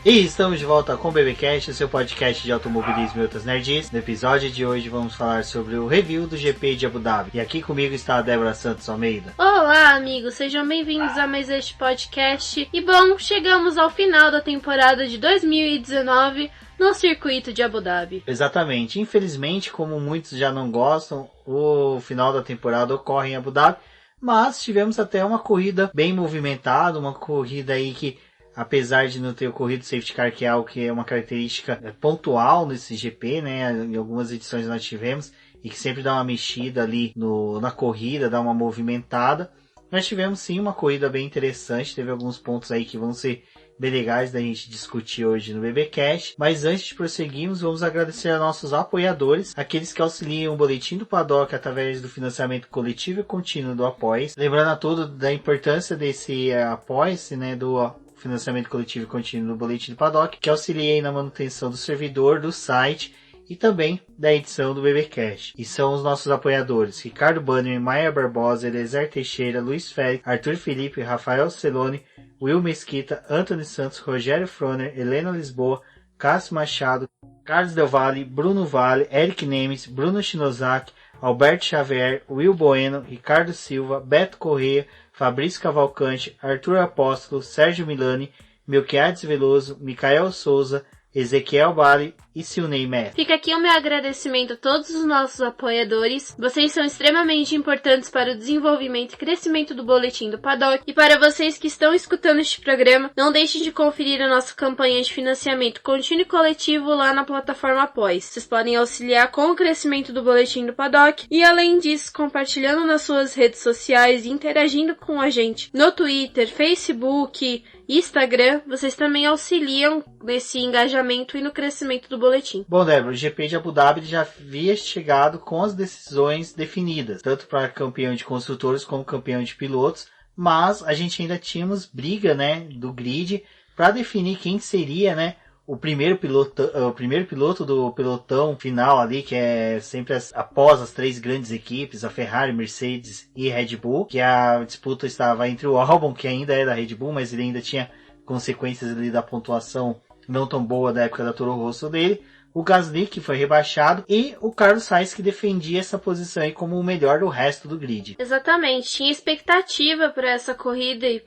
E estamos de volta com o BBcast, seu podcast de automobilismo e outras nerds. No episódio de hoje vamos falar sobre o review do GP de Abu Dhabi. E aqui comigo está a Débora Santos Almeida. Olá, amigos, sejam bem-vindos a mais este podcast. E bom, chegamos ao final da temporada de 2019 no circuito de Abu Dhabi. Exatamente, infelizmente, como muitos já não gostam, o final da temporada ocorre em Abu Dhabi. Mas tivemos até uma corrida bem movimentada, uma corrida aí que, apesar de não ter ocorrido safety car, que é algo que é uma característica pontual nesse GP, né? Em algumas edições nós tivemos, e que sempre dá uma mexida ali na corrida, dá uma movimentada. Nós tivemos sim uma corrida bem interessante, teve alguns pontos aí que vão ser bem legais da gente discutir hoje no BBcast. Mas antes de prosseguirmos, vamos agradecer a nossos apoiadores, aqueles que auxiliam o Boletim do Paddock através do financiamento coletivo e contínuo do Apoia-se. Lembrando a todos da importância desse Apoia-se, né, do financiamento coletivo e contínuo do Boletim do Paddock, que auxilia na manutenção do servidor, do site e também da edição do BBcast. E são os nossos apoiadores: Ricardo Banner, Maia Barbosa, Elezer Teixeira, Luiz Félix, Arthur Felipe, Rafael Celone, Will Mesquita, Anthony Santos, Rogério Froner, Helena Lisboa, Cássio Machado, Carlos Del Valle, Bruno Vale, Eric Nemes, Bruno Shinozaki, Alberto Xavier, Will Bueno, Ricardo Silva, Beto Correia, Fabrício Cavalcante, Arthur Apóstolo, Sérgio Milani, Melquiades Veloso, Micael Souza, Ezequiel Bale e Silnei Mestre. Fica aqui o meu agradecimento a todos os nossos apoiadores. Vocês são extremamente importantes para o desenvolvimento e crescimento do Boletim do Paddock. E para vocês que estão escutando este programa, não deixem de conferir a nossa campanha de financiamento contínuo e coletivo lá na plataforma Apoia. Vocês podem auxiliar com o crescimento do Boletim do Paddock e, além disso, compartilhando nas suas redes sociais e interagindo com a gente no Twitter, Facebook, Instagram. Vocês também auxiliam nesse engajamento e no crescimento do boletim. Bom, Débora, o GP de Abu Dhabi já havia chegado com as decisões definidas, tanto para campeão de construtores como campeão de pilotos, mas a gente ainda tínhamos briga, né, do grid para definir quem seria, né, o primeiro piloto do pelotão final ali, que é sempre após as três grandes equipes, a Ferrari, Mercedes e Red Bull, que a disputa estava entre o Albon, que ainda é da Red Bull, mas ele ainda tinha consequências ali da pontuação não tão boa da época da Toro Rosso dele, o Gasly, que foi rebaixado, e o Carlos Sainz, que defendia essa posição aí como o melhor do resto do grid. Exatamente, tinha expectativa para essa corrida e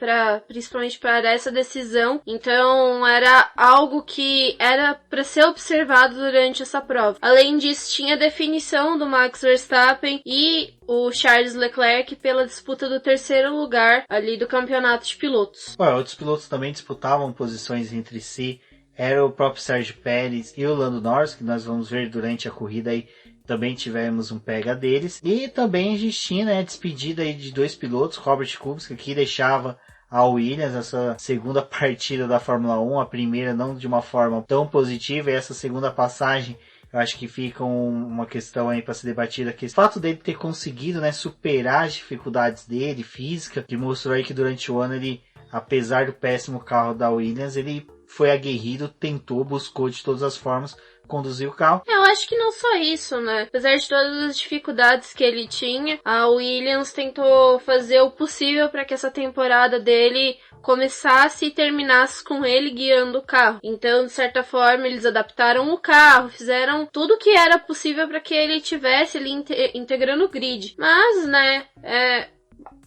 principalmente para essa decisão, então era algo que era para ser observado durante essa prova. Além disso, tinha a definição do Max Verstappen e o Charles Leclerc pela disputa do terceiro lugar ali do campeonato de pilotos. Outros pilotos também disputavam posições entre si. Era o próprio Sérgio Pérez e o Lando Norris, que nós vamos ver durante a corrida aí. Também tivemos um pega deles. E também a gente tinha, né, a despedida aí de dois pilotos, Robert Kubica, que deixava a Williams essa segunda partida da Fórmula 1. A primeira não de uma forma tão positiva, e essa segunda passagem eu acho que fica uma questão aí para ser debatida, que o fato dele ter conseguido, né, superar as dificuldades dele, física, que mostrou aí que durante o ano ele, apesar do péssimo carro da Williams, ele foi aguerrido, tentou, buscou de todas as formas conduzir o carro. Eu acho que não só isso, né? Apesar de todas as dificuldades que ele tinha, a Williams tentou fazer o possível para que essa temporada dele começasse e terminasse com ele guiando o carro. Então, de certa forma, eles adaptaram o carro, fizeram tudo que era possível para que ele tivesse ali integrando o grid. Mas, né,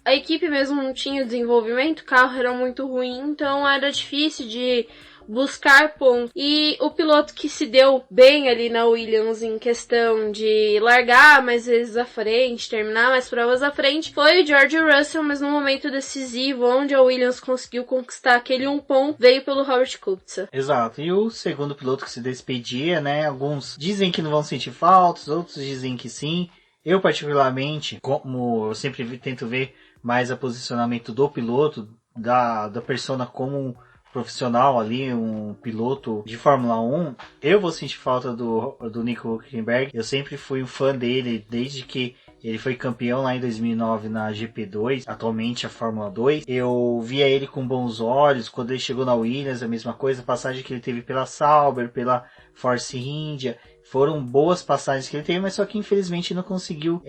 a equipe mesmo não tinha desenvolvimento, o carro era muito ruim, então era difícil de buscar pontos. E o piloto que se deu bem ali na Williams em questão de largar mais vezes à frente, terminar mais provas à frente, foi o George Russell, mas no momento decisivo, onde a Williams conseguiu conquistar aquele ponto, veio pelo Robert Kubica. Exato, e o segundo piloto que se despedia, né, alguns dizem que não vão sentir faltas, outros dizem que sim. Eu particularmente, como eu sempre tento ver mais o posicionamento do piloto, da persona como um profissional ali, um piloto de Fórmula 1, eu vou sentir falta do Nico Hülkenberg. Eu sempre fui um fã dele, desde que ele foi campeão lá em 2009 na GP2, atualmente a Fórmula 2. Eu via ele com bons olhos, quando ele chegou na Williams, a mesma coisa, a passagem que ele teve pela Sauber, pela Force India, foram boas passagens que ele teve, mas só que infelizmente não conseguiu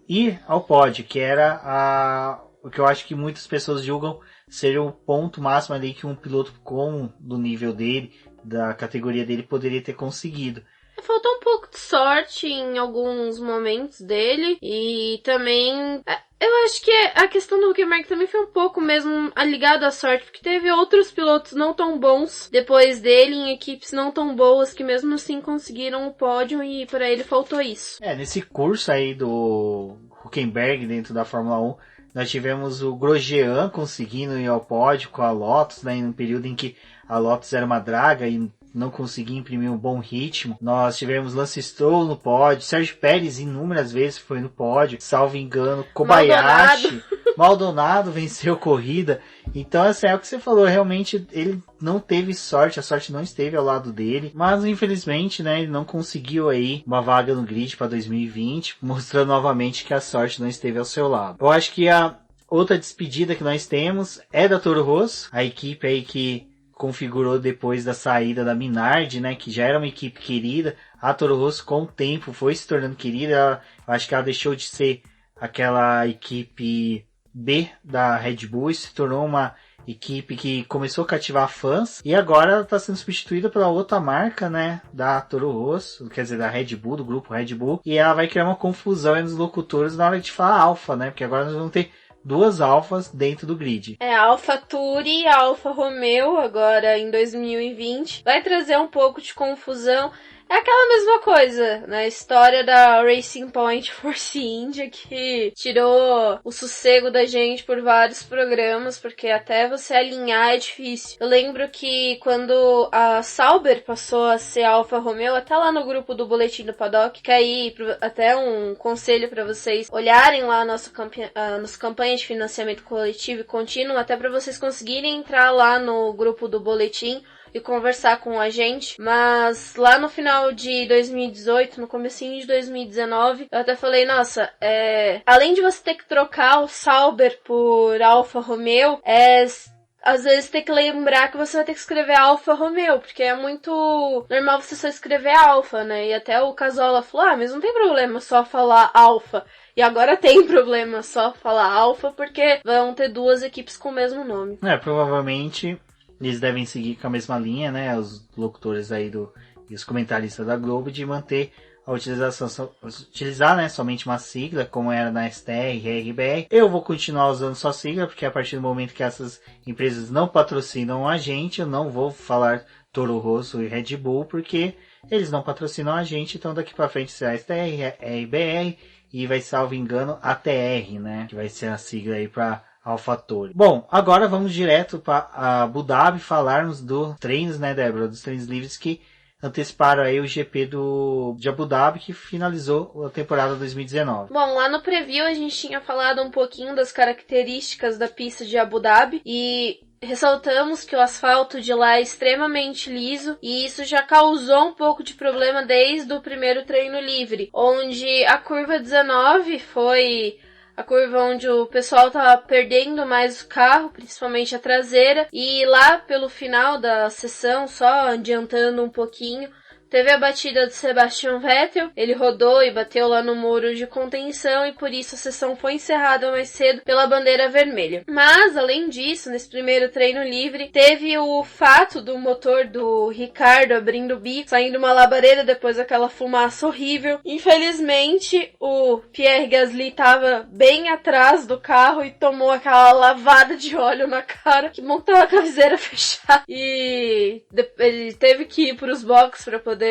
ir ao pódio, que era o que eu acho que muitas pessoas julgam seria o ponto máximo ali que um piloto com do nível dele, da categoria dele, poderia ter conseguido. Faltou um pouco de sorte em alguns momentos dele, e também eu acho que a questão do Hülkenberg também foi um pouco mesmo ligado à sorte, porque teve outros pilotos não tão bons depois dele, em equipes não tão boas, que mesmo assim conseguiram o pódio, e para ele faltou isso. Nesse curso aí do Hülkenberg dentro da Fórmula 1, nós tivemos o Grosjean conseguindo ir ao pódio com a Lotus, né, em um período em que a Lotus era uma draga e não conseguia imprimir um bom ritmo. Nós tivemos Lance Stroll no pódio, Sérgio Pérez inúmeras vezes foi no pódio, salvo engano, Kobayashi, Maldonado venceu corrida. Então, assim, é o que você falou, realmente ele não teve sorte, a sorte não esteve ao lado dele, mas infelizmente, né, ele não conseguiu aí uma vaga no grid para 2020, mostrando novamente que a sorte não esteve ao seu lado. Eu acho que a outra despedida que nós temos é da Toro Rosso, a equipe aí que configurou depois da saída da Minardi, né, que já era uma equipe querida. A Toro Rosso com o tempo foi se tornando querida. Eu acho que ela deixou de ser aquela equipe B da Red Bull e se tornou uma equipe que começou a cativar fãs, e agora ela está sendo substituída pela outra marca, né, da Toro Rosso, quer dizer, da Red Bull, do grupo Red Bull, e ela vai criar uma confusão entre os locutores na hora de falar Alfa, né, porque agora nós vamos ter duas Alfas dentro do grid. A Alfa Tauri e a Alfa Romeo, agora em 2020. Vai trazer um pouco de confusão. É aquela mesma coisa, né? História da Racing Point Force India, que tirou o sossego da gente por vários programas, porque até você alinhar é difícil. Eu lembro que quando a Sauber passou a ser Alfa Romeo, até lá no grupo do Boletim do Paddock, que aí até um conselho para vocês olharem lá a nossa campanha de financiamento coletivo e contínuo, até para vocês conseguirem entrar lá no grupo do Boletim e conversar com a gente, mas lá no final de 2018, no comecinho de 2019, eu até falei, nossa, além de você ter que trocar o Sauber por Alfa Romeo, às vezes tem que lembrar que você vai ter que escrever Alfa Romeo, porque é muito normal você só escrever Alfa, né? E até o Casola falou, mas não tem problema só falar Alfa. E agora tem problema só falar Alfa, porque vão ter duas equipes com o mesmo nome. Provavelmente eles devem seguir com a mesma linha, né? Os locutores aí e os comentaristas da Globo, de manter a utilizar, né, somente uma sigla, como era na STR e RBR. Eu vou continuar usando só sigla, porque a partir do momento que essas empresas não patrocinam a gente, eu não vou falar Toro Rosso e Red Bull, porque eles não patrocinam a gente, então daqui para frente será STR, RBR e vai, salvo engano, ATR, né? Que vai ser a sigla aí para AlphaTauri. Bom, agora vamos direto para Abu Dhabi falarmos dos treinos, né, Débora? Dos treinos livres que anteciparam aí o GP de Abu Dhabi, que finalizou a temporada 2019. Bom, lá no preview a gente tinha falado um pouquinho das características da pista de Abu Dhabi e ressaltamos que o asfalto de lá é extremamente liso e isso já causou um pouco de problema desde o primeiro treino livre, onde a curva 19 foi a curva onde o pessoal tava perdendo mais o carro, principalmente a traseira, e lá pelo final da sessão, só adiantando um pouquinho, teve a batida de Sebastian Vettel, ele rodou e bateu lá no muro de contenção e por isso a sessão foi encerrada mais cedo pela bandeira vermelha. Mas, além disso, nesse primeiro treino livre, teve o fato do motor do Ricardo abrindo o bico, saindo uma labareda depois daquela fumaça horrível. Infelizmente, o Pierre Gasly estava bem atrás do carro e tomou aquela lavada de óleo na cara, que montou a caviseira fechada. E ele teve que ir para os boxes para poder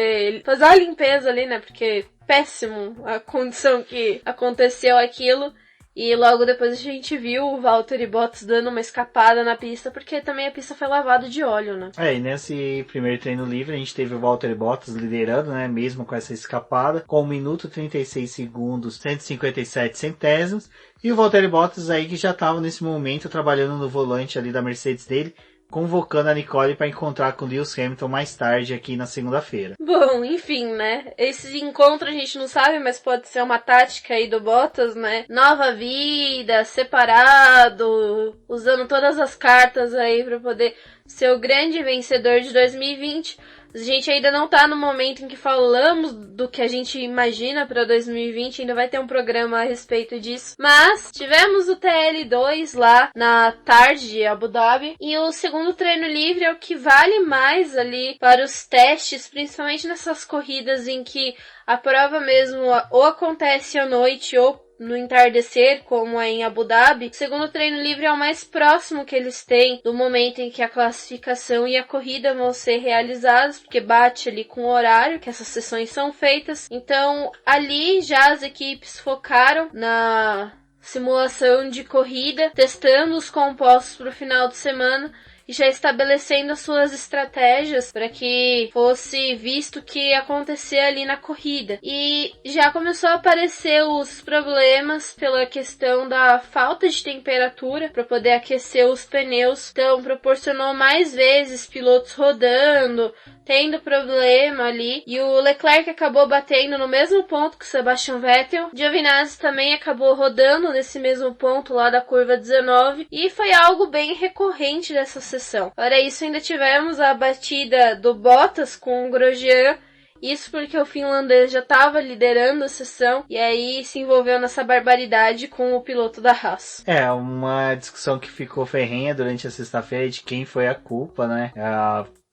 fazer a limpeza ali, né? Porque péssimo a condição que aconteceu aquilo. E logo depois a gente viu o Valtteri Bottas dando uma escapada na pista, porque também a pista foi lavada de óleo, né? E nesse primeiro treino livre a gente teve o Valtteri Bottas liderando, né? Mesmo com essa escapada, com 1 minuto 36 segundos, 157 centésimos. E o Valtteri Bottas aí que já estava nesse momento trabalhando no volante ali da Mercedes dele, convocando a Nicole para encontrar com o Lewis Hamilton mais tarde aqui na segunda-feira. Bom, enfim, né? Esse encontro a gente não sabe, mas pode ser uma tática aí do Bottas, né? Nova vida, separado, usando todas as cartas aí para poder seu grande vencedor de 2020. A gente ainda não tá no momento em que falamos do que a gente imagina para 2020, ainda vai ter um programa a respeito disso. Mas tivemos o TL2 lá na tarde de Abu Dhabi, e o segundo treino livre é o que vale mais ali para os testes, principalmente nessas corridas em que a prova mesmo ou acontece à noite ou no entardecer, como é em Abu Dhabi. O segundo treino livre é o mais próximo que eles têm do momento em que a classificação e a corrida vão ser realizadas, porque bate ali com o horário que essas sessões são feitas. Então, ali já as equipes focaram na simulação de corrida, testando os compostos para o final de semana e já estabelecendo as suas estratégias para que fosse visto o que ia acontecer ali na corrida. E já começou a aparecer os problemas pela questão da falta de temperatura para poder aquecer os pneus. Então proporcionou mais vezes pilotos rodando, tendo problema ali, e o Leclerc acabou batendo no mesmo ponto que o Sebastian Vettel. Giovinazzi também acabou rodando nesse mesmo ponto lá da curva 19, e foi algo bem recorrente dessa sessão. Para isso ainda tivemos a batida do Bottas com o Grosjean, isso porque o finlandês já estava liderando a sessão e aí se envolveu nessa barbaridade com o piloto da Haas. É, uma discussão que ficou ferrenha durante a sexta-feira de quem foi a culpa, né?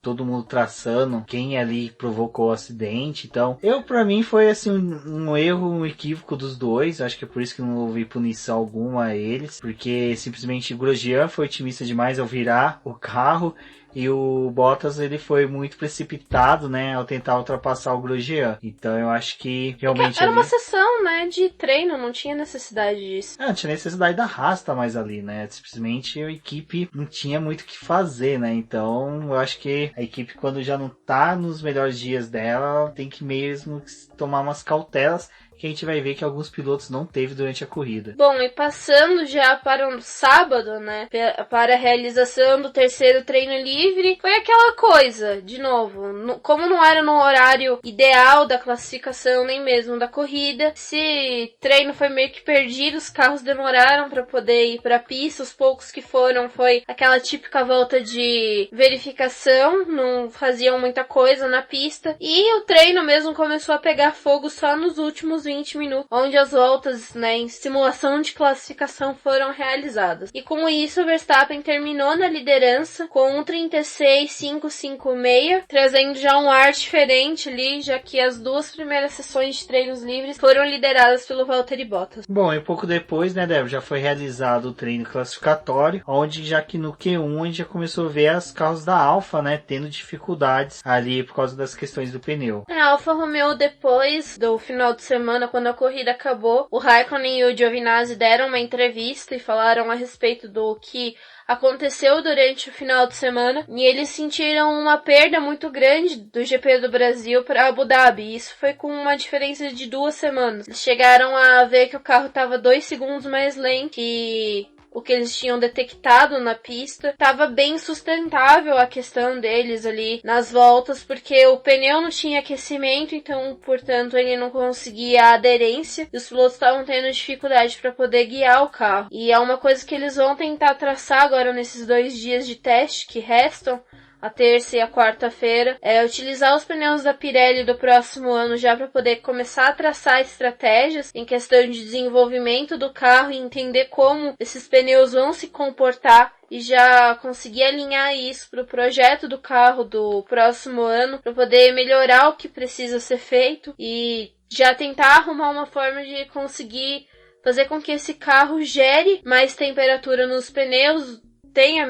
Todo mundo traçando quem ali provocou o acidente. Então, pra mim foi assim um erro, um equívoco dos dois. Acho que é por isso que não houve punição alguma a eles, porque simplesmente o Grosjean foi otimista demais ao virar o carro, e o Bottas ele foi muito precipitado, né, ao tentar ultrapassar o Grosjean. Então eu acho que realmente era uma sessão, né, de treino, não tinha necessidade disso. Não tinha necessidade da Haas estar mais ali, né? Simplesmente a equipe não tinha muito o que fazer, né? Então eu acho que a equipe, quando já não tá nos melhores dias dela, tem que mesmo tomar umas cautelas, que a gente vai ver que alguns pilotos não teve durante a corrida. Bom, e passando já para um sábado, né, para a realização do terceiro treino livre, foi aquela coisa, de novo, como não era no horário ideal da classificação, nem mesmo da corrida, esse treino foi meio que perdido, os carros demoraram para poder ir para a pista, os poucos que foram foi aquela típica volta de verificação, não faziam muita coisa na pista, e o treino mesmo começou a pegar fogo só nos últimos 20 minutos, onde as voltas, né, em simulação de classificação foram realizadas. E com isso, o Verstappen terminou na liderança com um 36.556, trazendo já um ar diferente ali, já que as duas primeiras sessões de treinos livres foram lideradas pelo Valtteri Bottas. Bom, e pouco depois, né, Débora, já foi realizado o treino classificatório, onde já que no Q1 a gente já começou a ver os carros da Alfa, né, tendo dificuldades ali por causa das questões do pneu. A Alfa Romeo, depois do final de semana, quando a corrida acabou, o Raikkonen e o Giovinazzi deram uma entrevista e falaram a respeito do que aconteceu durante o final de semana, e eles sentiram uma perda muito grande do GP do Brasil para Abu Dhabi. Isso foi com uma diferença de 2 semanas. Eles chegaram a ver que o carro estava 2 segundos mais lento que o que eles tinham detectado na pista. Tava bem sustentável a questão deles ali nas voltas, porque o pneu não tinha aquecimento, então, portanto, ele não conseguia a aderência, e os pilotos estavam tendo dificuldade para poder guiar o carro. E é uma coisa que eles vão tentar traçar agora nesses 2 dias de teste que restam, a terça e a quarta-feira, é utilizar os pneus da Pirelli do próximo ano já para poder começar a traçar estratégias em questão de desenvolvimento do carro e entender como esses pneus vão se comportar, e já conseguir alinhar isso para o projeto do carro do próximo ano, para poder melhorar o que precisa ser feito e já tentar arrumar uma forma de conseguir fazer com que esse carro gere mais temperatura nos pneus, tenha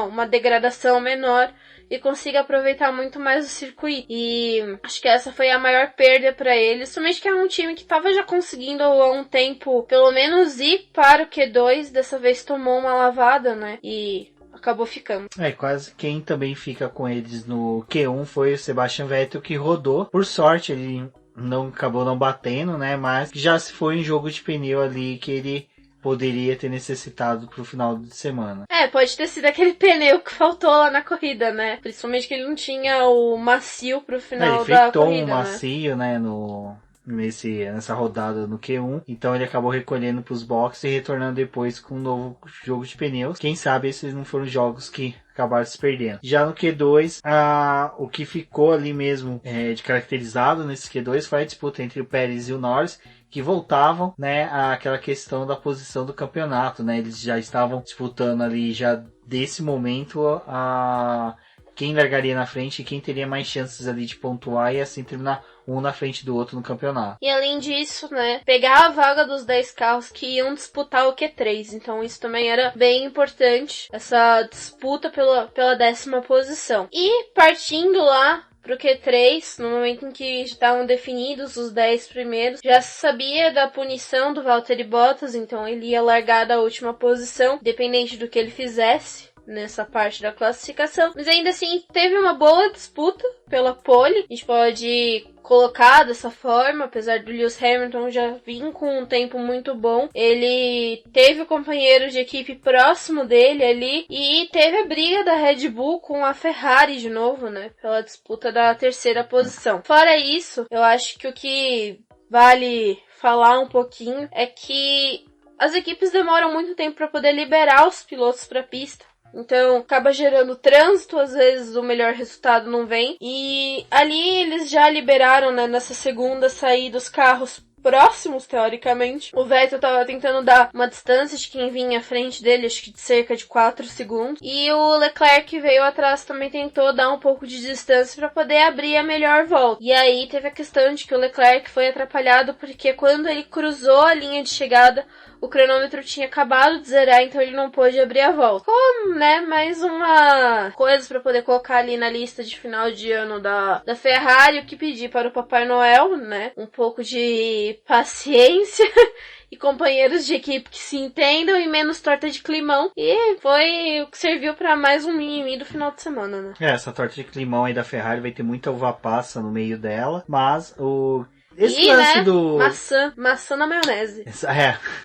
uma degradação menor e consiga aproveitar muito mais o circuito. E acho que essa foi a maior perda para eles, somente que é um time que estava já conseguindo há um tempo pelo menos ir para o Q2, dessa vez tomou uma lavada, né, e acabou ficando. Quase quem também fica com eles no Q1 foi o Sebastian Vettel, que rodou. Por sorte, ele acabou não batendo, né, mas já se foi em jogo de pneu ali que ele poderia ter necessitado pro final de semana. Pode ter sido aquele pneu que faltou lá na corrida, né? Principalmente que ele não tinha o macio pro final da corrida, ele fritou um macio, né, nessa rodada no Q1, então ele acabou recolhendo pros boxes e retornando depois com um novo jogo de pneus. Quem sabe esses não foram jogos que acabaram se perdendo. Já no Q2, o que ficou ali mesmo de caracterizado nesse Q2 foi a disputa entre o Pérez e o Norris, que voltavam, né, àquela questão da posição do campeonato, né? Eles já estavam disputando ali, já desse momento, quem largaria na frente e quem teria mais chances ali de pontuar e assim terminar um na frente do outro no campeonato. E além disso, né, pegar a vaga dos 10 carros que iam disputar o Q3. Então isso também era bem importante, essa disputa pela 10ª posição. E partindo lá pro Q3, no momento em que estavam definidos os 10 primeiros, já se sabia da punição do Valtteri Bottas, então ele ia largar da última posição, dependente do que ele fizesse nessa parte da classificação. Mas ainda assim, teve uma boa disputa pela pole. A gente pode colocar dessa forma, apesar do Lewis Hamilton já vir com um tempo muito bom. Ele teve o companheiro de equipe próximo dele ali e teve a briga da Red Bull com a Ferrari de novo, né? Pela disputa da 3ª posição. Fora isso, eu acho que o que vale falar um pouquinho é que as equipes demoram muito tempo para poder liberar os pilotos para a pista. Então, acaba gerando trânsito, às vezes o melhor resultado não vem. E ali eles já liberaram, né, nessa segunda saída os carros próximos, teoricamente. O Vettel tava tentando dar uma distância de quem vinha à frente dele, acho que de cerca de 4 segundos. E o Leclerc, que veio atrás, também tentou dar um pouco de distância para poder abrir a melhor volta. E aí teve a questão de que o Leclerc foi atrapalhado porque quando ele cruzou a linha de chegada, o cronômetro tinha acabado de zerar, então ele não pôde abrir a volta. Como, né, mais uma coisa para poder colocar ali na lista de final de ano da Ferrari, o que pedir para o Papai Noel, né, um pouco de paciência e companheiros de equipe que se entendam e menos torta de climão. E foi o que serviu para mais um mimimi do final de semana, né. Essa torta de climão aí da Ferrari vai ter muita uva passa no meio dela, mas esse e, lance né, do... Maçã na maionese.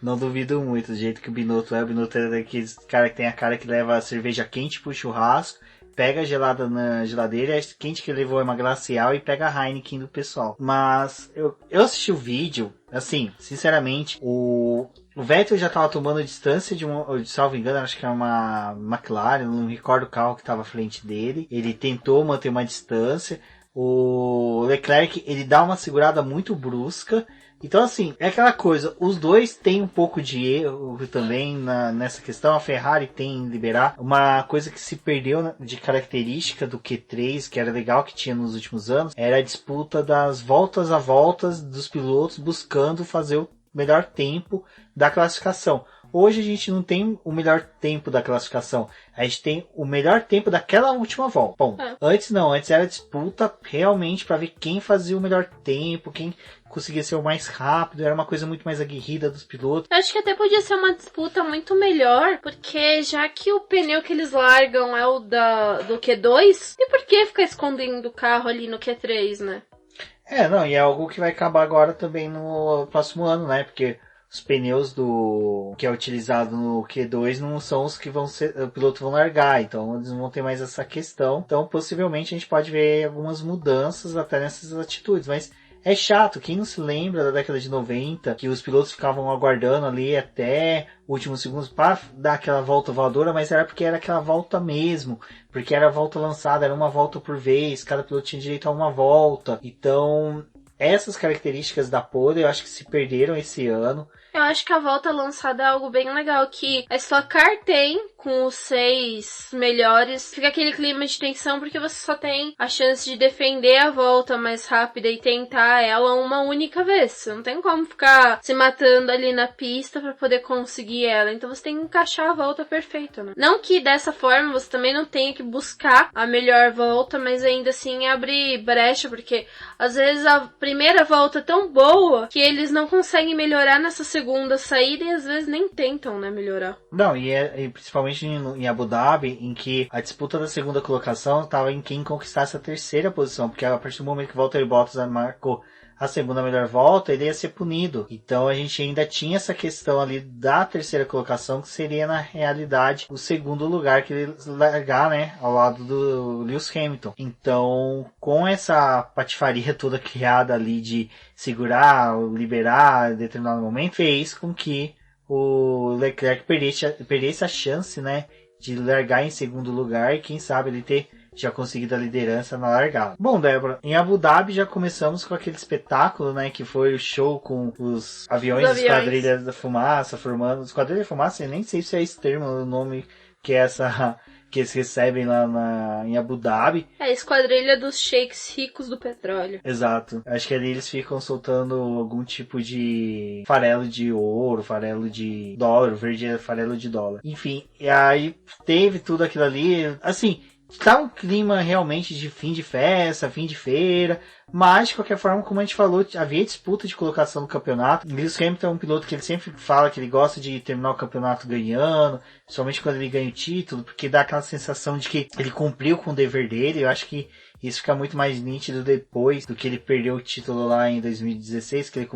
Não duvido muito do jeito que o Binotto é. O Binotto é daqueles cara que tem a cara que leva a cerveja quente pro churrasco, pega gelada na geladeira, a quente que ele levou é uma glacial e pega a Heineken do pessoal. Mas eu assisti o vídeo, assim, sinceramente, o Vettel já tava tomando distância de salvo engano, acho que é uma McLaren, não recordo o carro que tava à frente dele. Ele tentou manter uma distância. O Leclerc, ele dá uma segurada muito brusca. Então, assim, é aquela coisa. Os dois têm um pouco de erro também nessa questão. A Ferrari tem em liberar. Uma coisa que se perdeu de característica do Q3, que era legal que tinha nos últimos anos, era a disputa das voltas a voltas dos pilotos buscando fazer o melhor tempo da classificação. Hoje a gente não tem o melhor tempo da classificação. A gente tem o melhor tempo daquela última volta. Bom, antes não. Antes era disputa realmente para ver quem fazia o melhor tempo, quem conseguia ser o mais rápido. Era uma coisa muito mais aguerrida dos pilotos. Eu acho que até podia ser uma disputa muito melhor, porque já que o pneu que eles largam é o do Q2, e por que ficar escondendo o carro ali no Q3, né? E é algo que vai acabar agora também no próximo ano, né? Porque os pneus que é utilizado no Q2 não são os que o piloto vão largar, então eles não vão ter mais essa questão. Então possivelmente a gente pode ver algumas mudanças até nessas atitudes, mas é chato. Quem não se lembra da década de 90, que os pilotos ficavam aguardando ali até últimos segundos para dar aquela volta voadora, mas era porque era aquela volta mesmo, porque era a volta lançada, era uma volta por vez, cada piloto tinha direito a uma volta. Então essas características da pole eu acho que se perderam esse ano. Eu acho que a volta lançada é algo bem legal, que a Stock Car tem com os 6 melhores. Fica aquele clima de tensão porque você só tem a chance de defender a volta mais rápida e tentar ela uma única vez. Você não tem como ficar se matando ali na pista para poder conseguir ela. Então você tem que encaixar a volta perfeita, né? Não que dessa forma você também não tenha que buscar a melhor volta, mas ainda assim abre brecha, porque às vezes a primeira volta é tão boa que eles não conseguem melhorar nessa segunda saída e às vezes nem tentam, né, melhorar. Não, e principalmente em Abu Dhabi, em que a disputa da segunda colocação estava em quem conquistasse a terceira posição, porque a partir do momento que o Valtteri Bottas marcou a segunda melhor volta, ele ia ser punido. Então a gente ainda tinha essa questão ali da terceira colocação, que seria na realidade o segundo lugar que ele largar, né, ao lado do Lewis Hamilton. Então, com essa patifaria toda criada ali de segurar, liberar em determinado momento, fez com que o Leclerc perdesse a chance, né, de largar em segundo lugar e quem sabe ele ter já conseguido a liderança na largada. Bom, Débora, em Abu Dhabi já começamos com aquele espetáculo, né, que foi o show com os aviões. Esquadrilha da Fumaça formando. Esquadrilha da Fumaça, eu nem sei se é esse termo, o nome que é essa que eles recebem lá em Abu Dhabi. É a esquadrilha dos sheiks ricos do petróleo. Exato. Acho que ali eles ficam soltando algum tipo de farelo de ouro, farelo de dólar, verde é farelo de dólar. Enfim, e aí teve tudo aquilo ali, assim, tá um clima realmente de fim de festa, fim de feira, mas de qualquer forma, como a gente falou, havia disputa de colocação no campeonato. Lewis Hamilton é um piloto que ele sempre fala que ele gosta de terminar o campeonato ganhando, somente quando ele ganha o título, porque dá aquela sensação de que ele cumpriu com o dever dele. Eu acho que isso fica muito mais nítido depois do que ele perdeu o título lá em 2016, que ele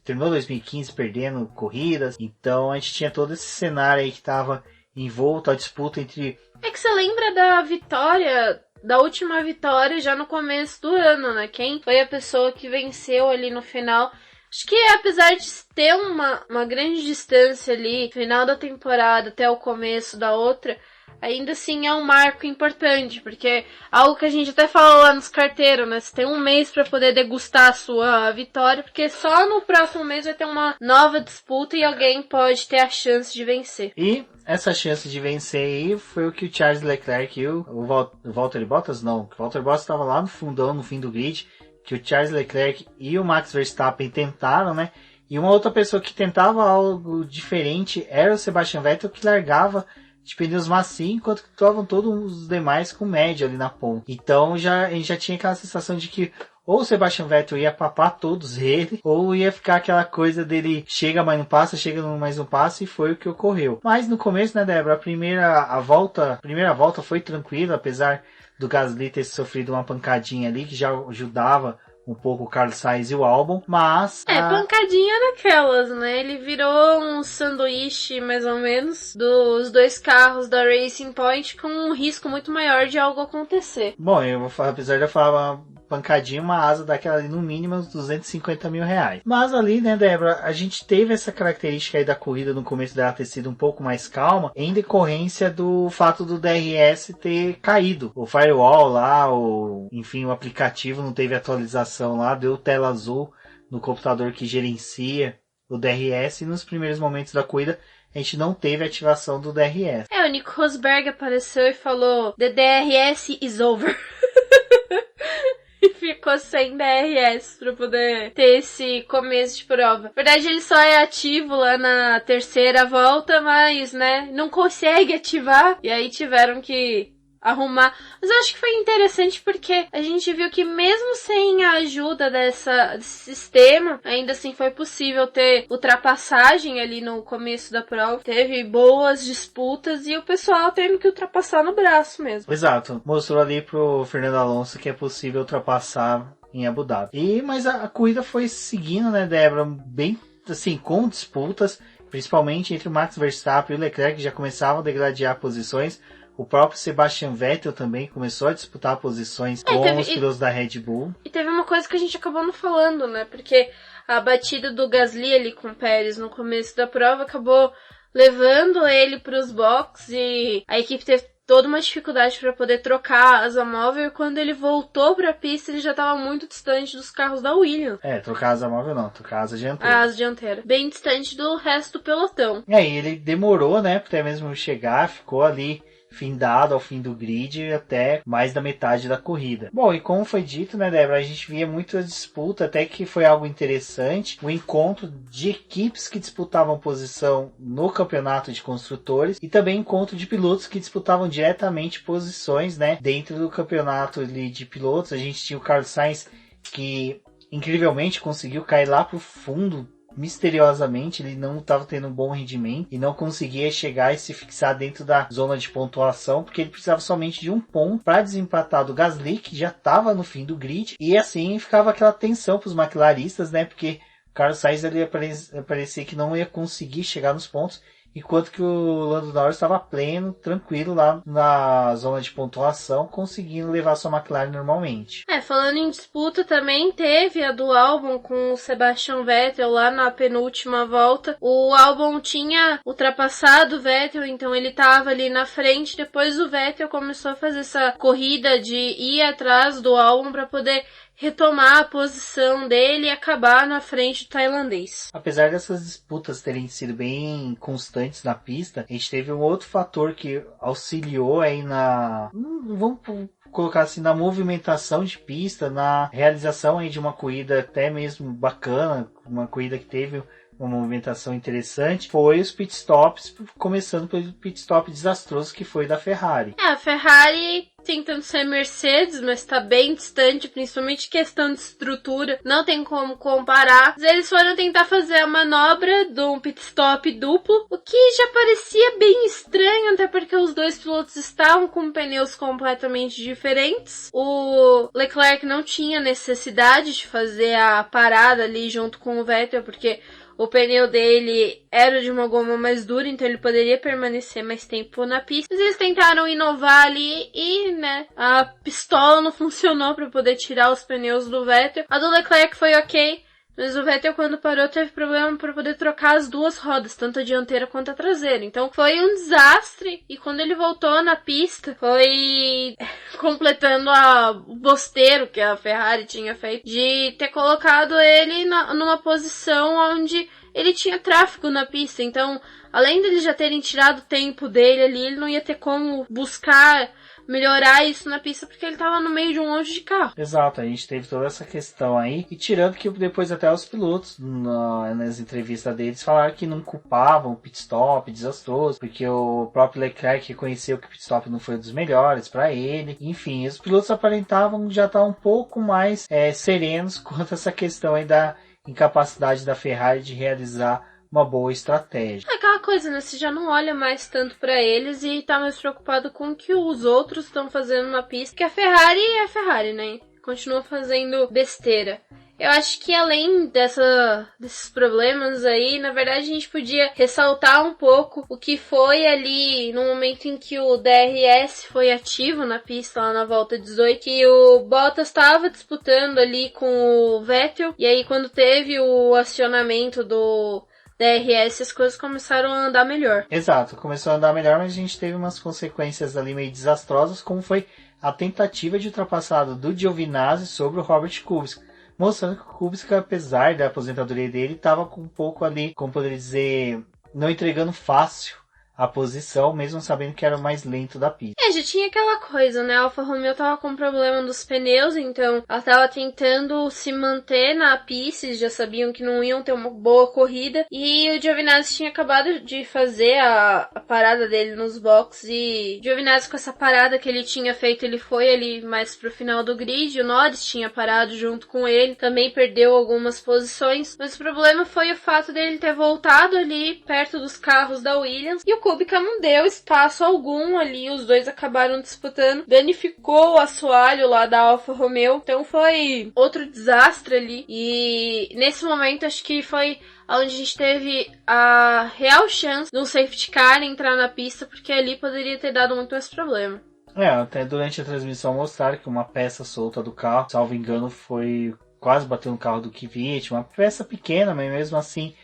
terminou 2015 perdendo corridas. Então a gente tinha todo esse cenário aí que estava envolto a disputa entre... É que você lembra da vitória, da última vitória já no começo do ano, né? Quem foi a pessoa que venceu ali no final? Acho que apesar de ter uma grande distância ali, final da temporada até o começo da outra, ainda assim é um marco importante, porque algo que a gente até falou lá nos carteiros, né? Você tem um mês para poder degustar a sua vitória, porque só no próximo mês vai ter uma nova disputa e alguém pode ter a chance de vencer. E essa chance de vencer aí foi o que o Charles Leclerc e o Valtteri Bottas, não, o Valtteri Bottas estava lá no fundão, no fim do grid, que o Charles Leclerc e o Max Verstappen tentaram, né? E uma outra pessoa que tentava algo diferente era o Sebastian Vettel, que largava de pneus macios, enquanto que estavam todos os demais com médio ali na ponta. Então a gente já tinha aquela sensação de que ou o Sebastian Vettel ia papar todos ele, ou ia ficar aquela coisa dele chega, mas não passa, chega, mas não passa, e foi o que ocorreu. Mas no começo, né, Débora, a primeira volta foi tranquila, apesar do Gasly ter sofrido uma pancadinha ali, que já ajudava um pouco o Carlos Sainz e o Albon, mas... pancadinha daquelas, né? Ele virou um sanduíche, mais ou menos, dos dois carros da Racing Point, com um risco muito maior de algo acontecer. Bom, eu vou falar, apesar de eu falar uma pancadinha, uma asa daquela ali, no mínimo uns 250 mil reais. Mas ali, né, Débora, a gente teve essa característica aí da corrida no começo dela ter sido um pouco mais calma, em decorrência do fato do DRS ter caído. O firewall lá, enfim, o aplicativo não teve atualização lá, deu tela azul no computador que gerencia o DRS, e nos primeiros momentos da corrida a gente não teve ativação do DRS. O Nico Rosberg apareceu e falou: "The DRS is over." E ficou sem DRS pra poder ter esse começo de prova. Na verdade, ele só é ativo lá na terceira volta, mas, né, não consegue ativar. E aí tiveram que arrumar. Mas eu acho que foi interessante porque a gente viu que mesmo sem a ajuda desse sistema, ainda assim foi possível ter ultrapassagem ali no começo da prova. Teve boas disputas e o pessoal tendo que ultrapassar no braço mesmo. Exato. Mostrou ali pro Fernando Alonso que é possível ultrapassar em Abu Dhabi. Mas a corrida foi seguindo, né, Débora, bem assim, com disputas, principalmente entre o Max Verstappen e o Leclerc, que já começavam a degladiar posições. O próprio Sebastian Vettel também começou a disputar posições com os pilotos da Red Bull. E teve uma coisa que a gente acabou não falando, né? Porque a batida do Gasly ali com o Pérez no começo da prova acabou levando ele para os boxes e a equipe teve toda uma dificuldade para poder trocar a asa móvel, e quando ele voltou para a pista ele já estava muito distante dos carros da Williams. Trocar a asa móvel não, trocar a asa dianteira. A asa dianteira. Bem distante do resto do pelotão. E aí ele demorou, né, até mesmo chegar, ficou ali findado ao fim do grid até mais da metade da corrida. Bom, e como foi dito, né, Débora, a gente via muita disputa, até que foi algo interessante, o encontro de equipes que disputavam posição no campeonato de construtores e também encontro de pilotos que disputavam diretamente posições, né, dentro do campeonato ali de pilotos. A gente tinha o Carlos Sainz, que incrivelmente conseguiu cair lá pro fundo. Misteriosamente, ele não estava tendo um bom rendimento e não conseguia chegar e se fixar dentro da zona de pontuação, porque ele precisava somente de um ponto para desempatar do Gasly, que já estava no fim do grid, e assim ficava aquela tensão para os McLaristas, né, porque o Carlos Sainz parecia que não ia conseguir chegar nos pontos, enquanto que o Lando Norris estava pleno, tranquilo lá na zona de pontuação, conseguindo levar sua McLaren normalmente. Falando em disputa, também teve a do Albon com o Sebastian Vettel lá na penúltima volta. O Albon tinha ultrapassado o Vettel, então ele estava ali na frente. Depois o Vettel começou a fazer essa corrida de ir atrás do Albon para poder retomar a posição dele e acabar na frente do tailandês. Apesar dessas disputas terem sido bem constantes na pista, a gente teve um outro fator que auxiliou aí vamos colocar assim, na movimentação de pista, na realização aí de uma corrida até mesmo bacana, uma corrida que teve uma movimentação interessante, foi os pitstops, começando pelo pitstop desastroso que foi da Ferrari. A Ferrari tentando ser Mercedes, mas tá bem distante, principalmente questão de estrutura, não tem como comparar. Mas eles foram tentar fazer a manobra de um pitstop duplo, o que já parecia bem estranho, até porque os dois pilotos estavam com pneus completamente diferentes. O Leclerc não tinha necessidade de fazer a parada ali junto com o Vettel, porque o pneu dele era de uma goma mais dura, então ele poderia permanecer mais tempo na pista. Mas eles tentaram inovar ali e, a pistola não funcionou para poder tirar os pneus do Vettel. A do Leclerc foi ok, mas o Vettel, quando parou, teve problema para poder trocar as duas rodas, tanto a dianteira quanto a traseira. Então foi um desastre, e quando ele voltou na pista, foi completando o bosteiro que a Ferrari tinha feito, de ter colocado ele numa posição onde ele tinha tráfego na pista. Então, além dele já terem tirado o tempo dele ali, ele não ia ter como buscar melhorar isso na pista, porque ele tava no meio de um monte de carro. Exato, a gente teve toda essa questão aí, e tirando que depois até os pilotos, nas entrevistas deles, falaram que não culpavam o pitstop desastroso, porque o próprio Leclerc reconheceu que o pitstop não foi um dos melhores para ele. Enfim, os pilotos aparentavam já estar um pouco mais serenos quanto a essa questão aí da incapacidade da Ferrari de realizar uma boa estratégia. É aquela coisa, né? Você já não olha mais tanto pra eles e tá mais preocupado com o que os outros estão fazendo na pista, que a Ferrari é a Ferrari, né? Continua fazendo besteira. Eu acho que além desses problemas aí, na verdade a gente podia ressaltar um pouco o que foi ali no momento em que o DRS foi ativo na pista lá na volta 18, que o Bottas estava disputando ali com o Vettel, e aí quando teve o acionamento do DRS, as coisas começaram a andar melhor. Exato, começou a andar melhor, mas a gente teve umas consequências ali meio desastrosas, como foi a tentativa de ultrapassada do Giovinazzi sobre o Robert Kubica, mostrando que o Kubica, apesar da aposentadoria dele, estava com um pouco ali, como poderia dizer, não entregando fácil a posição, mesmo sabendo que era o mais lento da pista. Já tinha aquela coisa, né? A Alfa Romeo tava com problema dos pneus, então ela tava tentando se manter na pista, já sabiam que não iam ter uma boa corrida, e o Giovinazzi tinha acabado de fazer a parada dele nos boxes, e o Giovinazzi, com essa parada que ele tinha feito, ele foi ali mais pro final do grid, o Norris tinha parado junto com ele, também perdeu algumas posições, mas o problema foi o fato dele ter voltado ali perto dos carros da Williams, e o Kubica não deu espaço algum ali, os dois acabaram disputando, danificou o assoalho lá da Alfa Romeo, então foi outro desastre ali, e nesse momento acho que foi onde a gente teve a real chance de um safety car entrar na pista, porque ali poderia ter dado muito mais problema. Até durante a transmissão mostraram que uma peça solta do carro, salvo engano, foi quase bateu no carro do Kvyat, uma peça pequena, mas mesmo assim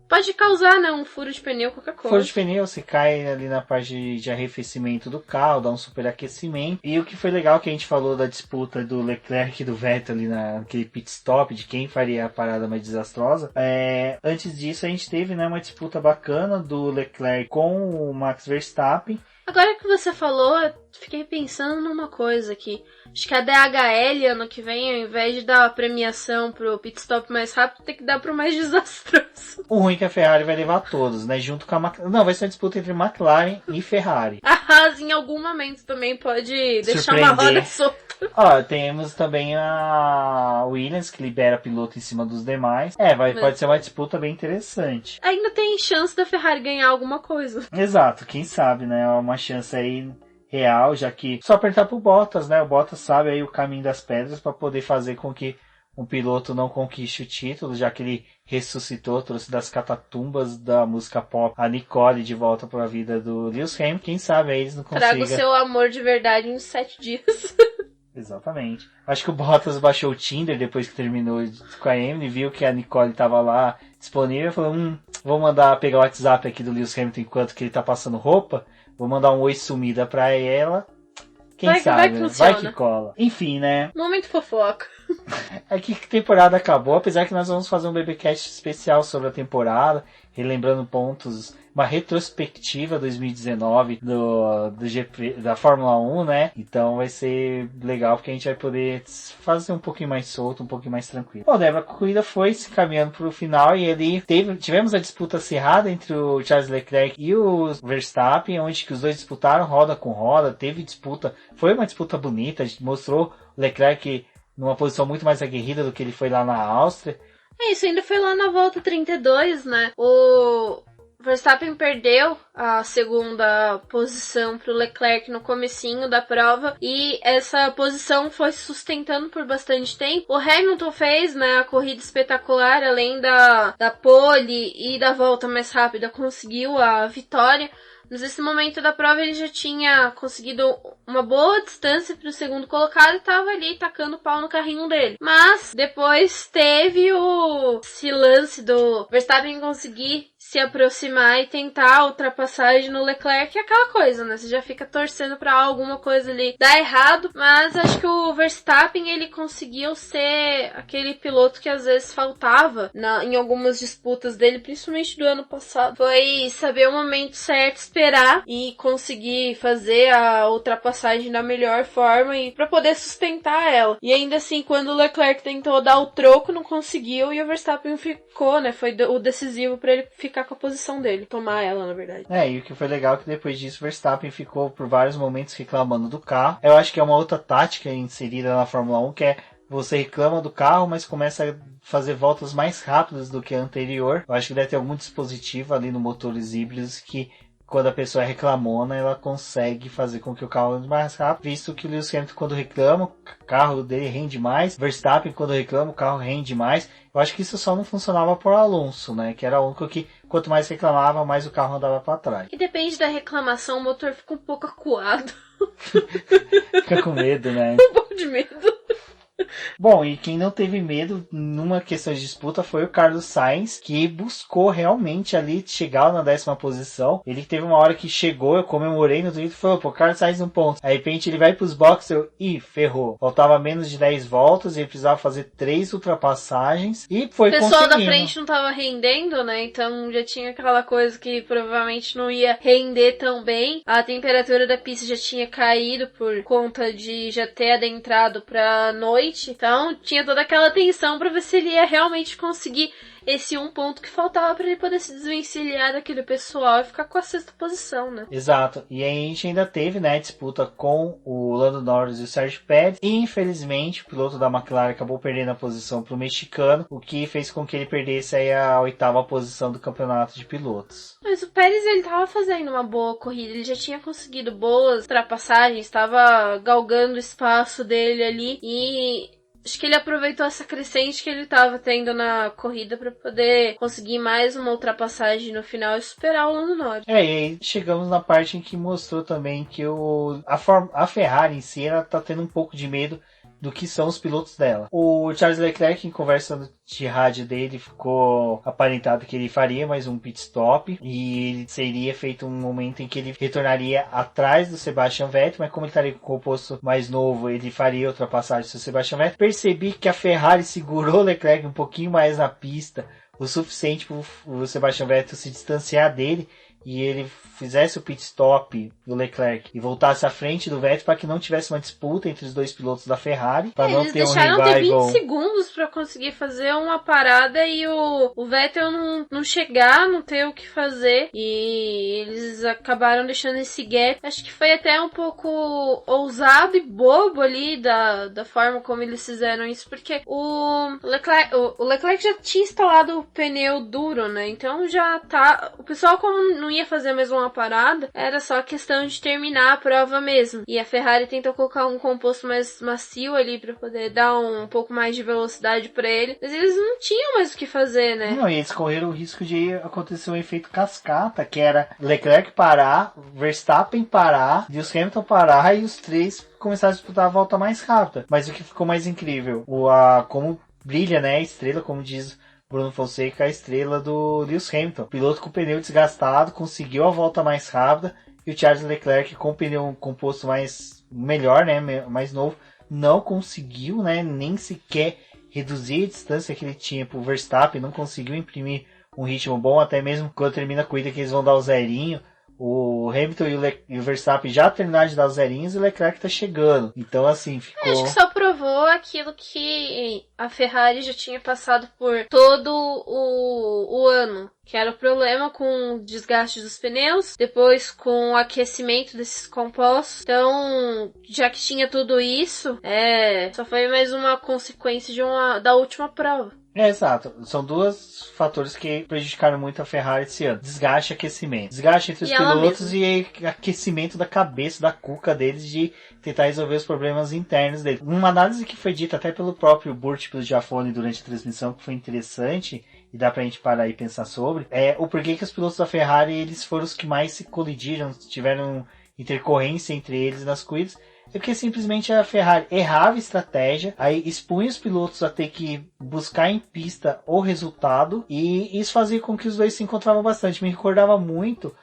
pode causar, né, um furo de pneu, qualquer coisa. Furo de pneu, você cai ali na parte de arrefecimento do carro, dá um superaquecimento. E o que foi legal que a gente falou da disputa do Leclerc e do Vettel ali naquele pit stop, de quem faria a parada mais desastrosa. Antes disso a gente teve, né, uma disputa bacana do Leclerc com o Max Verstappen. Agora que você falou, eu fiquei pensando numa coisa aqui. Acho que a DHL ano que vem, ao invés de dar a premiação pro pit stop mais rápido, tem que dar pro mais desastroso. O ruim é que a Ferrari vai levar todos, né? Junto com a McLaren. Não, vai ser uma disputa entre McLaren e Ferrari. A Haas em algum momento também pode deixar uma roda solta. Temos também a Williams, que libera piloto em cima dos demais. Pode ser uma disputa bem interessante. Ainda tem chance da Ferrari ganhar alguma coisa. Exato, quem sabe, né? Uma chance aí real, já que só apertar pro Bottas, né? O Bottas sabe aí o caminho das pedras para poder fazer com que um piloto não conquiste o título, já que ele ressuscitou, trouxe das catatumbas da música pop a Nicole de volta para a vida do Lewis Hamilton. Quem sabe aí eles não consigam... Traga o seu amor de verdade em 7 dias. Exatamente. Acho que o Bottas baixou o Tinder depois que terminou com a Emily, viu que a Nicole estava lá disponível e falou, vou mandar pegar o WhatsApp aqui do Lewis Hamilton enquanto que ele tá passando roupa, vou mandar um oi sumida pra ela. Quem sabe, né? Vai que cola. Enfim, né? Momento fofoca. Aqui que a temporada acabou, apesar que nós vamos fazer um BBcast especial sobre a temporada, relembrando pontos, uma retrospectiva 2019 do GP, da Fórmula 1, né? Então vai ser legal porque a gente vai poder fazer um pouquinho mais solto, um pouquinho mais tranquilo. Bom, Débora, a corrida foi se caminhando para o final e ali tivemos a disputa acirrada entre o Charles Leclerc e o Verstappen, onde que os dois disputaram roda com roda, teve disputa, foi uma disputa bonita, a gente mostrou o Leclerc numa posição muito mais aguerrida do que ele foi lá na Áustria. É isso, ainda foi lá na volta 32, né? O Verstappen perdeu a segunda posição para o Leclerc no comecinho da prova e essa posição foi se sustentando por bastante tempo. O Hamilton fez, né, a corrida espetacular, além da pole e da volta mais rápida, conseguiu a vitória. Mas nesse momento da prova ele já tinha conseguido uma boa distância para o segundo colocado e estava ali tacando pau no carrinho dele. Mas depois teve esse lance do Verstappen conseguir se aproximar e tentar a ultrapassagem no Leclerc, é aquela coisa, né? Você já fica torcendo pra alguma coisa ali dar errado, mas acho que o Verstappen, ele conseguiu ser aquele piloto que às vezes faltava em algumas disputas dele, principalmente do ano passado. Foi saber o momento certo, esperar e conseguir fazer a ultrapassagem da melhor forma e pra poder sustentar ela. E ainda assim, quando o Leclerc tentou dar o troco, não conseguiu e o Verstappen ficou, né? Foi o decisivo pra ele ficar com a posição dele, tomar ela, na verdade. E o que foi legal é que depois disso o Verstappen ficou por vários momentos reclamando do carro. Eu acho que é uma outra tática inserida na Fórmula 1, que é você reclama do carro, mas começa a fazer voltas mais rápidas do que a anterior. Eu acho que deve ter algum dispositivo ali no motores híbridos que, quando a pessoa é reclamona, ela consegue fazer com que o carro ande mais rápido, visto que o Lewis Hamilton, quando reclama, o carro dele rende mais. Verstappen, quando reclama, o carro rende mais. Eu acho que isso só não funcionava por Alonso, né? Que era o único que, quanto mais reclamava, mais o carro andava para trás. E depende da reclamação, o motor fica um pouco acuado. Fica com medo, né? Um pouco de medo. Bom, e quem não teve medo numa questão de disputa foi o Carlos Sainz, que buscou realmente ali chegar na 10ª posição. Ele teve uma hora que chegou, eu comemorei no Twitter e falou, pô, Carlos Sainz 1 ponto. Aí, de repente, ele vai pros boxes, ferrou. Faltava menos de 10 voltas, ele precisava fazer 3 ultrapassagens e foi conseguindo. O pessoal da frente não tava rendendo, né? Então já tinha aquela coisa que provavelmente não ia render tão bem. A temperatura da pista já tinha caído por conta de já ter adentrado pra noite. Então tinha toda aquela tensão pra ver se ele ia realmente conseguir esse 1 ponto que faltava pra ele poder se desvencilhar daquele pessoal e ficar com a 6ª posição, né? Exato. E aí a gente ainda teve, né, disputa com o Lando Norris e o Sérgio Pérez. E infelizmente o piloto da McLaren acabou perdendo a posição pro mexicano, o que fez com que ele perdesse aí a 8ª posição do campeonato de pilotos. Mas o Pérez, ele tava fazendo uma boa corrida, ele já tinha conseguido boas ultrapassagens, estava galgando o espaço dele ali e acho que ele aproveitou essa crescente que ele estava tendo na corrida para poder conseguir mais uma ultrapassagem no final e superar o Lando Norris. E aí chegamos na parte em que mostrou também que a Ferrari em si, ela tá tendo um pouco de medo do que são os pilotos dela. O Charles Leclerc, em conversa de rádio dele, ficou aparentado que ele faria mais um pit stop e ele seria feito um momento em que ele retornaria atrás do Sebastian Vettel, mas como ele estaria com o posto mais novo, ele faria ultrapassagem do Sebastian Vettel. Percebi que a Ferrari segurou o Leclerc um pouquinho mais na pista, o suficiente para o Sebastian Vettel se distanciar dele e ele fizesse o pit stop do Leclerc e voltasse à frente do Vettel para que não tivesse uma disputa entre os dois pilotos da Ferrari, para não ter um revival. Eles deixaram ter 20 segundos para conseguir fazer uma parada e o Vettel não chegar, não ter o que fazer, e eles acabaram deixando esse gap. Acho que foi até um pouco ousado e bobo ali da forma como eles fizeram isso, porque o Leclerc já tinha instalado o pneu duro, né? Então já tá, o pessoal, como não não ia fazer mais uma parada, era só questão de terminar a prova mesmo. E a Ferrari tentou colocar um composto mais macio ali pra poder dar um pouco mais de velocidade pra ele, mas eles não tinham mais o que fazer, né? Não, e eles correram o risco de acontecer um efeito cascata, que era Leclerc parar, Verstappen parar, Lewis Hamilton parar e os três começaram a disputar a volta mais rápida. Mas o que ficou mais incrível, como brilha, né, a estrela, como diz Bruno Fonseca, a estrela do Lewis Hamilton. O piloto com o pneu desgastado conseguiu a volta mais rápida e o Charles Leclerc com o pneu composto melhor, né, mais novo, não conseguiu, né, nem sequer reduzir a distância que ele tinha pro Verstappen, não conseguiu imprimir um ritmo bom, até mesmo quando termina a corrida que eles vão dar o zerinho. O Hamilton e o Verstappen já terminaram de dar os zerinhos e o Leclerc tá chegando. Então, assim, ficou... Acho que só provou aquilo que a Ferrari já tinha passado por todo o ano. Que era o problema com o desgaste dos pneus, depois com o aquecimento desses compostos. Então, já que tinha tudo isso, só foi mais uma consequência da última prova. Exato. São dois fatores que prejudicaram muito a Ferrari esse ano. Desgaste e aquecimento. Desgaste entre os pilotos e aquecimento da cabeça, da cuca deles de tentar resolver os problemas internos deles. Uma análise que foi dita até pelo próprio Burt, pelo Giafone durante a transmissão, que foi interessante e dá pra gente parar e pensar sobre, é o porquê que os pilotos da Ferrari eles foram os que mais se colidiram, tiveram intercorrência entre eles nas corridas. É porque simplesmente a Ferrari errava a estratégia, aí expunha os pilotos a ter que buscar em pista o resultado, e isso fazia com que os dois se encontravam bastante. Me recordava muito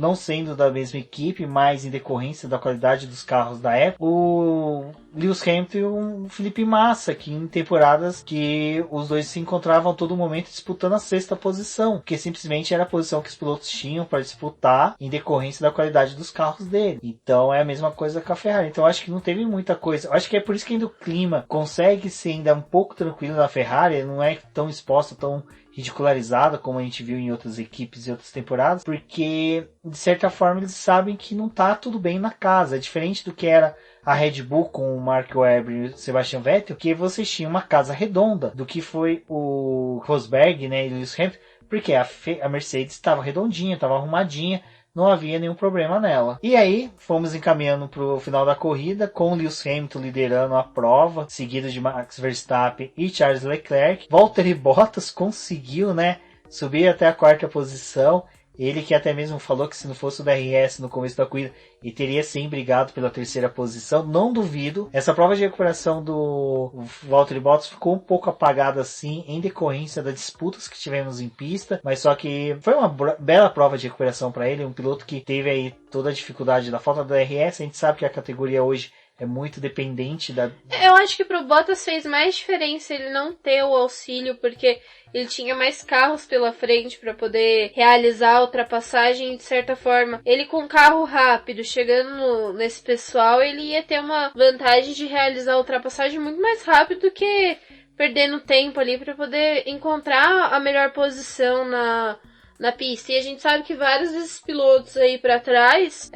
não sendo da mesma equipe, mas em decorrência da qualidade dos carros da época, o Lewis Hamilton e o Felipe Massa, que em temporadas que os dois se encontravam a todo momento disputando a sexta posição, que simplesmente era a posição que os pilotos tinham para disputar em decorrência da qualidade dos carros dele. Então é a mesma coisa com a Ferrari. Então acho que não teve muita coisa. Acho que é por isso que ainda o clima consegue ser ainda um pouco tranquilo na Ferrari, não é tão exposto, tão ridicularizada como a gente viu em outras equipes e outras temporadas, porque de certa forma eles sabem que não tá tudo bem na casa. É diferente do que era a Red Bull com o Mark Webber e o Sebastian Vettel, que vocês tinham uma casa redonda, do que foi o Rosberg, né, e o Lewis Hamilton, porque a Mercedes estava redondinha, estava arrumadinha, não havia nenhum problema nela. E aí, fomos encaminhando para o final da corrida, com o Lewis Hamilton liderando a prova, seguido de Max Verstappen e Charles Leclerc. Valtteri Bottas conseguiu, né, subir até a quarta posição. Ele que até mesmo falou que se não fosse o DRS no começo da corrida, ele teria sim brigado pela terceira posição. Não duvido. Essa prova de recuperação do Valtteri Bottas ficou um pouco apagada assim, em decorrência das disputas que tivemos em pista. Mas só que foi uma bela prova de recuperação para ele. Um piloto que teve aí toda a dificuldade da falta do DRS. A gente sabe que a categoria hoje é muito dependente da... Eu acho que pro Bottas fez mais diferença ele não ter o auxílio, porque ele tinha mais carros pela frente para poder realizar a ultrapassagem. De certa forma, ele com carro rápido, chegando nesse pessoal, ele ia ter uma vantagem de realizar a ultrapassagem muito mais rápido do que perdendo tempo ali para poder encontrar a melhor posição na pista. E a gente sabe que vários desses pilotos aí pra trás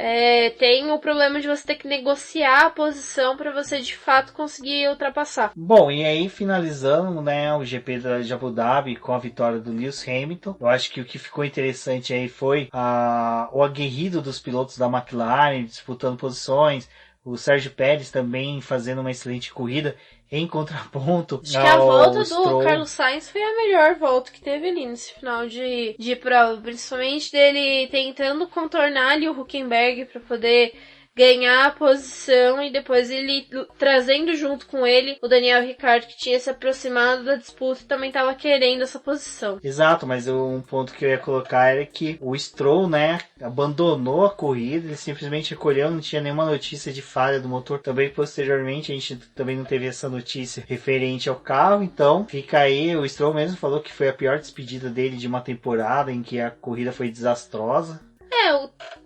tem o problema de você ter que negociar a posição para você de fato conseguir ultrapassar. Bom, e aí finalizando, né, o GP de Abu Dhabi com a vitória do Lewis Hamilton. Eu acho que o que ficou interessante aí foi o aguerrido dos pilotos da McLaren disputando posições, o Sérgio Pérez também fazendo uma excelente corrida em contraponto. Acho que a volta do Carlos Sainz foi a melhor volta que teve ali nesse final de prova, principalmente dele tentando contornar ali o Hülkenberg para poder ganhar a posição, e depois ele trazendo junto com ele o Daniel Ricciardo, que tinha se aproximado da disputa e também estava querendo essa posição. Exato, mas um ponto que eu ia colocar era que o Stroll, né, abandonou a corrida, ele simplesmente recolheu, não tinha nenhuma notícia de falha do motor. Também posteriormente a gente também não teve essa notícia referente ao carro, então fica aí, o Stroll mesmo falou que foi a pior despedida dele de uma temporada em que a corrida foi desastrosa.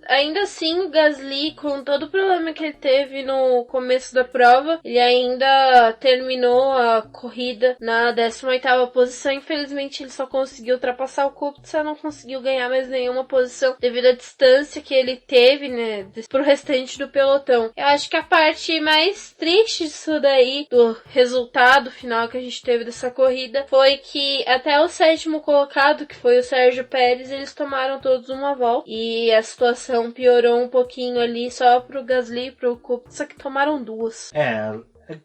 ainda assim o Gasly, com todo o problema que ele teve no começo da prova, ele ainda terminou a corrida na 18ª posição. Infelizmente ele só conseguiu ultrapassar o Kubica, não conseguiu ganhar mais nenhuma posição devido à distância que ele teve, né, pro restante do pelotão. Eu acho que a parte mais triste disso daí, do resultado final que a gente teve dessa corrida, foi que até o 7º colocado, que foi o Sérgio Pérez, eles tomaram todos uma volta e a situação piorou um pouquinho ali só pro Gasly e pro Kubica, que tomaram 2.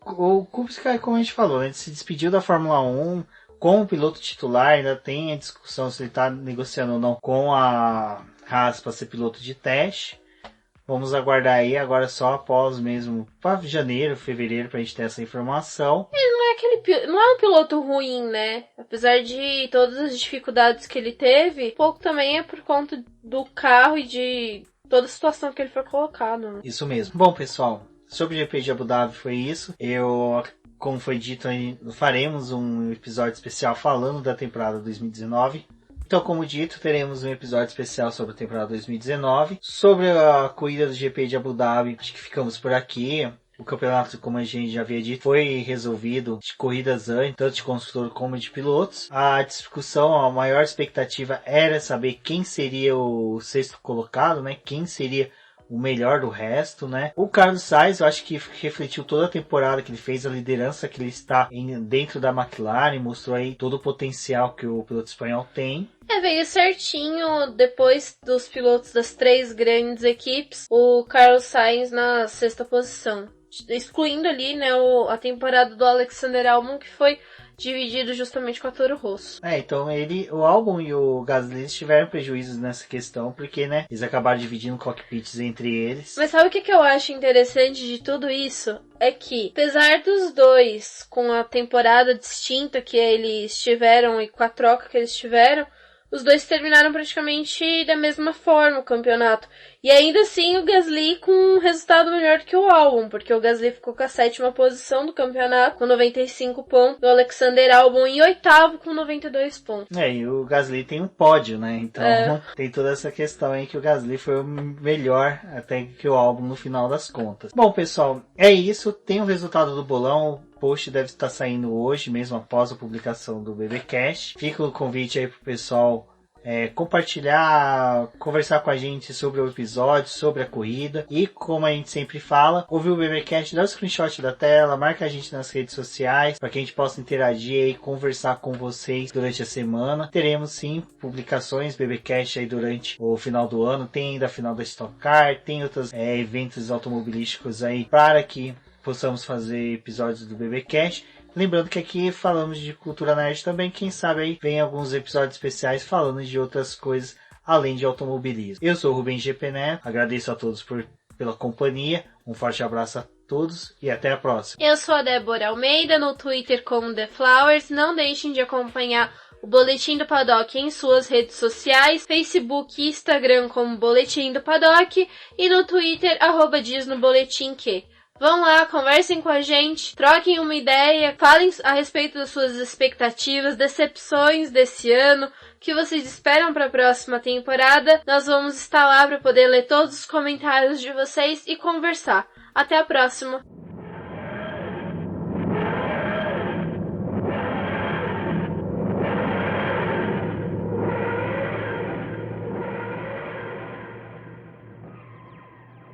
O Kubica, como a gente falou, ele se despediu da Fórmula 1 como piloto titular, ainda tem a discussão se ele está negociando ou não com a Haas para ser piloto de teste. Vamos aguardar aí, agora só após mesmo, para janeiro, fevereiro, pra gente ter essa informação. Ele não é um piloto ruim, né? Apesar de todas as dificuldades que ele teve, pouco também é por conta do carro e de toda a situação que ele foi colocado, né? Isso mesmo. Bom, pessoal, sobre o GP de Abu Dhabi foi isso. Como foi dito aí, faremos um episódio especial falando da temporada 2019. Então, como dito, teremos um episódio especial sobre a temporada 2019. Sobre a corrida do GP de Abu Dhabi, acho que ficamos por aqui. O campeonato, como a gente já havia dito, foi resolvido de corridas antes, tanto de construtor como de pilotos. A discussão, a maior expectativa era saber quem seria o 6º colocado, né? Quem seria o melhor do resto, né? O Carlos Sainz, eu acho que refletiu toda a temporada que ele fez, a liderança que ele está dentro da McLaren, mostrou aí todo o potencial que o piloto espanhol tem. Veio certinho depois dos pilotos das 3 grandes equipes, o Carlos Sainz na 6ª posição. Excluindo ali, né, a temporada do Alexander Albon, que foi dividido justamente com a Toro Rosso. Então o Albon e o Gasly tiveram prejuízos nessa questão, porque, né, eles acabaram dividindo cockpits entre eles. Mas sabe o que eu acho interessante de tudo isso? É que, apesar dos dois, com a temporada distinta que eles tiveram e com a troca que eles tiveram, os dois terminaram praticamente da mesma forma o campeonato. E ainda assim o Gasly com um resultado melhor do que o Albon, porque o Gasly ficou com a 7ª posição do campeonato, com 95 pontos, o Alexander Albon em 8º com 92 pontos. E o Gasly tem um pódio, né? Então tem toda essa questão aí que o Gasly foi o melhor até que o Albon no final das contas. Bom, pessoal, é isso. Tem o resultado do bolão. O post deve estar saindo hoje, mesmo após a publicação do BBcast. Fica o convite aí pro pessoal compartilhar, conversar com a gente sobre o episódio, sobre a corrida. E como a gente sempre fala, ouvir o BBcast, dá o screenshot da tela, marca a gente nas redes sociais para que a gente possa interagir e conversar com vocês durante a semana. Teremos sim publicações BBcast aí durante o final do ano, tem ainda a final da Stock Car, tem outros eventos automobilísticos aí para que possamos fazer episódios do BBcast. Lembrando que aqui falamos de cultura nerd também, quem sabe aí vem alguns episódios especiais falando de outras coisas além de automobilismo. Eu sou o Rubens GP Neto, agradeço a todos pela companhia, um forte abraço a todos e até a próxima. Eu sou a Débora Almeida, no Twitter como The Flowers, não deixem de acompanhar o Boletim do Paddock em suas redes sociais, Facebook e Instagram como Boletim do Paddock e no Twitter @DizNoBoletimQ. Vão lá, conversem com a gente, troquem uma ideia, falem a respeito das suas expectativas, decepções desse ano, o que vocês esperam para a próxima temporada. Nós vamos estar lá para poder ler todos os comentários de vocês e conversar. Até a próxima!